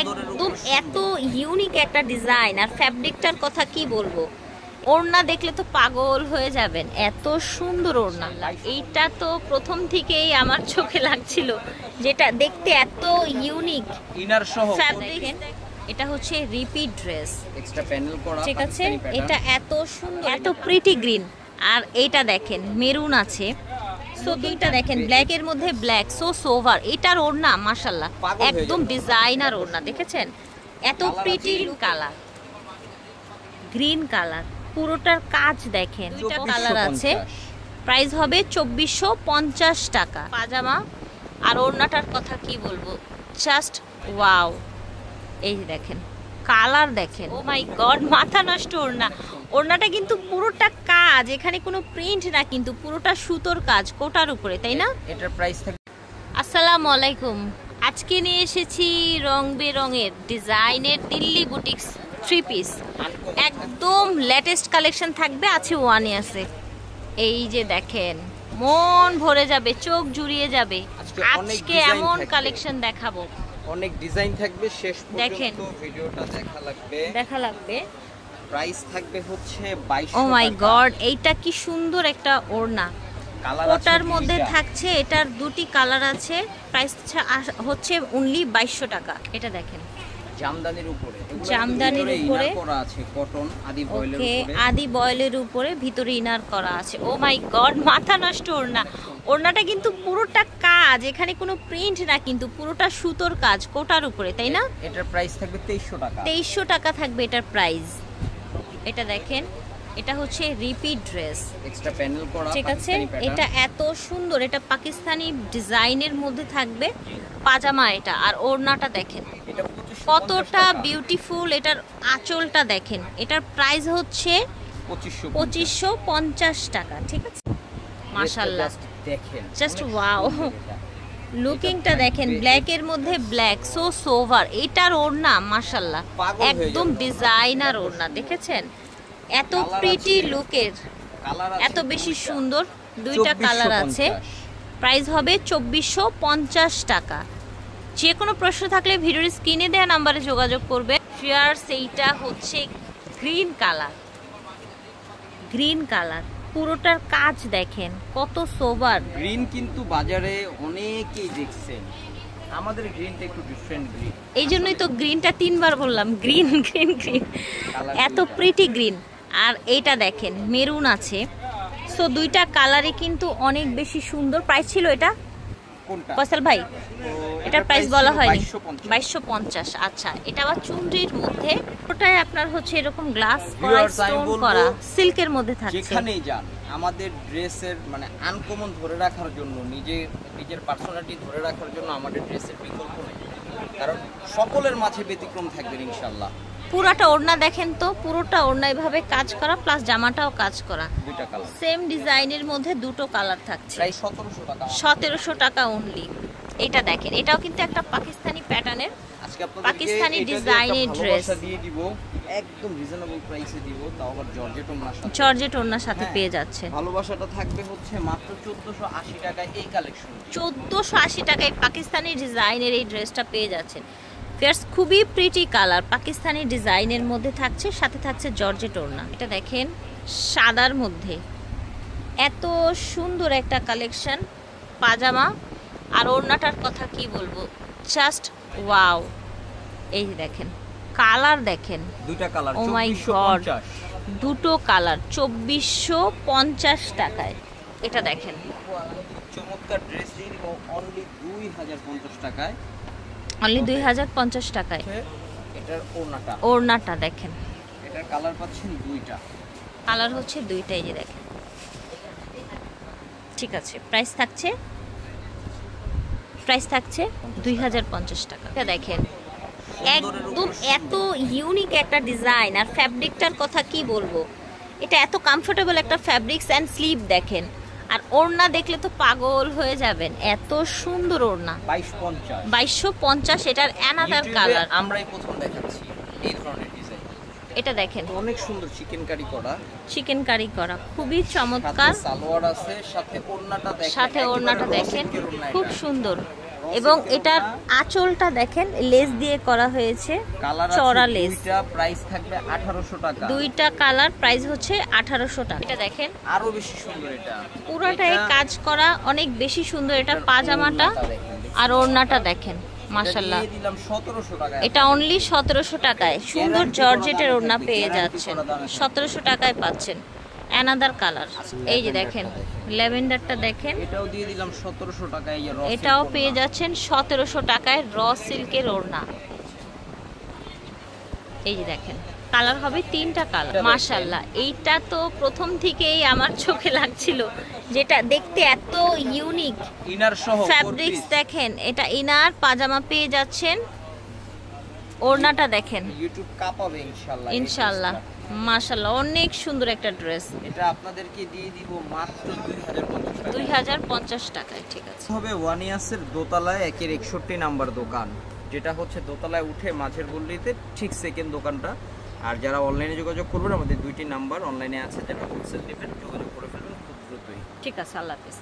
একদম এত ইউনিক একটা ডিজাইন, আর ফ্যাব্রিকটার কথা কি বলবো, ওড়না দেখলে তো পাগল হয়ে যাবেন, এত সুন্দর ওড়না। এইটা তো প্রথম থেকেই আমার চোখে লাগছিল, যেটা দেখতে এত ইউনিক ইনার সহ ফ্যাব্রিক। এটা হচ্ছে রিপিট ড্রেস, এক্সট্রা প্যানেল করা, ঠিক আছে। এটা এত সুন্দর, এত প্রিটি গ্রিন, আর এইটা দেখেন মেরুন আছে। সো এইটা দেখেন ব্ল্যাক এর মধ্যে ব্ল্যাক, সো সোভার। এটার ওড়না মাশাআল্লাহ একদম ডিজাইনার ওড়না, দেখেছেন এত প্রিটি কালার, গ্রিন কালার, পুরোটার কাজ দেখেন। এটা কালার আছে, প্রাইস হবে 2450 টাকা। পাজামা আর ওড়নাটার কথা কি বলবো, জাস্ট ওয়াও। এই দেখেন কালার দেখেন, ও মাই গড, মাথা নষ্ট ওড়না। ওড়নাটা কিন্তু পুরোটা কাজ, এখানে কোনো প্রিন্ট না, কিন্তু পুরোটা সুতোর কাজ কোটার উপরে, তাই না? এটার প্রাইস থাকবে। আসসালামু আলাইকুম, আজকে নিয়ে এসেছি রং বেরঙের ডিজাইনের দিল্লি বুটিক্স থ্রি পিস, একদম লেটেস্ট কালেকশন থাকবে, আছে ওয়ান ইয়ার্সে। এই যে দেখেন মন ভরে যাবে, চোখ জুড়িয়ে যাবে। আজকে এমন কালেকশন দেখাবো, অনেক ডিজাইন থাকবে, শেষ দেখেন পর্যন্ত ভিডিওটা দেখা লাগবে। প্রাইস থাকবে হচ্ছে 2200 টাকা। ও মাই গড, এইটা কি সুন্দর একটা ওড়না, ওটার মধ্যে থাকছে, এটার দুটি কালার আছে। প্রাইস হচ্ছে অনলি 2200 টাকা। এটা দেখেন জামদানির উপরে, জামদানির উপরে করা আছে, কটন আদি বয়েলের উপরে, আদি বয়েলের উপরে ভিতরে ইনার করা আছে। ও মাই গড, মাথা নষ্ট ওড়না। ওড়নাটা কিন্তু পুরোটা কাজ, এখানে কোনো প্রিন্ট না, কিন্তু পুরোটা সুতোর কাজ কোটার উপরে, তাই না? এটার প্রাইস থাকবে 2300 টাকা। 2300 টাকা থাকবে এটার প্রাইস। এটা দেখেন, এটা হচ্ছে রিপিট ড্রেস, এক্সট্রা প্যানেল করা, ঠিক আছে। এটা এত সুন্দর, এটা পাকিস্তানি ডিজাইনের মধ্যে থাকবে পাজামা এটা, আর ওড়নাটা দেখেন কতটা বিউটিফুল। এটার আঁচলটা দেখেন, এটার প্রাইস হচ্ছে 2550 টাকা, ঠিক আছে। মাশাআল্লাহ দেখেন, জাস্ট ওয়াও, লুকিংটা দেখেন, ব্ল্যাক এর মধ্যে ব্ল্যাক, সো সোভার। এটার ওড়না মাশাআল্লাহ একদম ডিজাইনার ওড়না, দেখেছেন এত প্রিটি লুকের, এত বেশি সুন্দর। দুইটা কালার আছে, প্রাইস হবে 2450 টাকা। যে কোনো প্রশ্ন থাকলে ভিডিওর স্ক্রিনে দেওয়া নাম্বারে যোগাযোগ করবে। ফিয়ার্স, এইটা হচ্ছে গ্রিন কালার, গ্রিন কালার, পুরোটার কাজ দেখেন কত সোবার। গ্রিন কিন্তু বাজারে অনেকেই দেখছেন, আমাদের গ্রিনটা একটু ডিফারেন্ট গ্রিন, এই জন্যই তো গ্রিনটা তিনবার বললাম, গ্রিন গ্রিন গ্রিন, এত প্রিটি গ্রিন। আর এইটা দেখেন মেরুন আছে। সো দুইটা কালারই কিন্তু অনেক বেশি সুন্দর। প্রাইস ছিল এটা ফয়সাল ভাই, এটার প্রাইস বলা হয়নি, 2250। আচ্ছা, এটা আবার চুনরির মধ্যে, ওটাই আপনার হচ্ছে এরকম গ্লাস করা, স্টোন করা, সিল্কের মধ্যে থাকছে। যেখানেই যান আমাদের ড্রেসের মানে আনকমন ধরে রাখার জন্য, নিজের পার্সোনালিটি ধরে রাখার জন্য আমাদের ড্রেসের বিকল্প নেই, কারণ সকলের মাঝে ব্যতিক্রম থাকবে ইনশাআল্লাহ। পুরোটা ওড়না দেখেন তো, পুরোটা ওড়না এভাবে কাজ করা, প্লাস জামাটাও কাজ করা, দুইটা কালার, সেম ডিজাইনের মধ্যে দুটো কালার থাকছে। প্রায় 1700 টাকা, 1700 টাকা অনলি। এটা দেখেন, এটাও কিন্তু একটা পাকিস্তানি প্যাটার্নের, আজকে আপনাদের পাকিস্তানি ডিজাইনের ড্রেস দিয়ে দিব, একদম রিজনেবল প্রাইসে দিব, তাও আবার জর্জেট ওড়নার সাথে, জর্জেট ওড়নার সাথে পেয়ে যাচ্ছে। ভালোবাসাটা থাকবে হচ্ছে মাত্র 1480 টাকায়। এই কালেকশন 1480 টাকায় পাকিস্তানি ডিজাইনের এই ড্রেসটা পেয়ে যাচ্ছেন। ফিয়ার্স, খুবই প্রিটি কালার, পাকিস্তানি ডিজাইনের মধ্যে থাকছে, সাথে থাকছে জর্জেট ওড়না। এটা দেখেন সাদার মধ্যে এত সুন্দর একটা কালেকশন, পাজামা আর ওড়নাটার কথা কি বলবো, জাস্ট ওয়াও। এই দেখেন কালার দেখেন, দুইটা কালার, ও মাই গড, দুটো কালার 2450 টাকায়। এটা দেখেন চমৎকার ড্রেস দিয়ে দিব অনলি 2050 টাকায়, অনলি 2050 টাকায়। এটার ওড়নাটা দেখেন, এটার কালার পাচ্ছেন দুইটা, কালার হচ্ছে দুইটাই, যে দেখেন, ঠিক আছে। প্রাইস থাকছে 2050 টাকা। এটা দেখেন একদম এত ইউনিক একটা ডিজাইন, আর ফ্যাব্রিকটার কথা কি বলবো, এটা এত কমফোর্টেবল একটা ফ্যাব্রিক্স অ্যান্ড স্লিভ দেখেন, আর ওড়না দেখলে তো পাগল হয়ে যাবেন, এত সুন্দর ওড়না। 2250। এটার অ্যানাদার কালার আমরাই প্রথম দেখাচ্ছি এই ধরনের ডিজাইন। এটা দেখেন অনেক সুন্দর চিকেন কারি করা, খুবই চমৎকার। সালোয়ার আছে, সাথে ওড়নাটা দেখেন, খুব সুন্দর। এবং এটার আঁচলটা দেখেন লেস দিয়ে করা হয়েছে, চড়া লেস। দুইটা প্রাইস থাকবে 1800 টাকা। দুইটা কালার প্রাইস হচ্ছে 1800 টাকা। এটা দেখেন আরো বেশি সুন্দর, এটা পুরোটাই কাজ করা, অনেক বেশি সুন্দর। এটা পাজামাটা আর ওড়নাটা দেখেন মাশাআল্লাহ। দিয়ে দিলাম 1700 টাকা। এটা অনলি 1700 টাকায় সুন্দর জর্জেটের ওড়না পেয়ে যাচ্ছেন, 1700 টাকায় পাচ্ছেন। অ্যানাদার কালার, এই যে দেখেন ল্যাভেন্ডারটা দেখেন, এটাও দিয়ে দিলাম 1700 টাকায়। এটাও পেয়ে যাচ্ছেন 1700 টাকায় র সিল্কের ওড়না। এই যে দেখেন কালার হবে 3টা কালার মাশাআল্লাহ। এইটা তো প্রথম থেকেই আমার চোখে লাগছিল, যেটা দেখতে এত ইউনিক। ইনার সহ ফ্যাব্রিক্স দেখেন, এটা ইনার পাজামা পেয়ে যাচ্ছেন। ওড়নাটা দেখেন, ইউটিউব কাঁপাবে ইনশাআল্লাহ। ইনশাআল্লাহ মাশাআল্লাহ, অনেক সুন্দর একটা ড্রেস। এটা আপনাদেরকে দিয়ে দিব মাত্র 2050 টাকা। 2050 টাকায়, ঠিক আছে। হবে ওয়ানিয়াসের দোতলায় 161 নাম্বার দোকান, যেটা হচ্ছে দোতলায় উঠে মাঝের গল্লিতে ঠিক সেকেন্ড দোকানটা। আর যারা অনলাইনে যোগাযোগ করবেন, আমাদের 2টি নাম্বার অনলাইনে আছে, যারা হোলসেল নেবেন যোগাযোগ করে ফেলবেন খুব দ্রুতই। ঠিক আছে, আল্লাহ হাফেজ।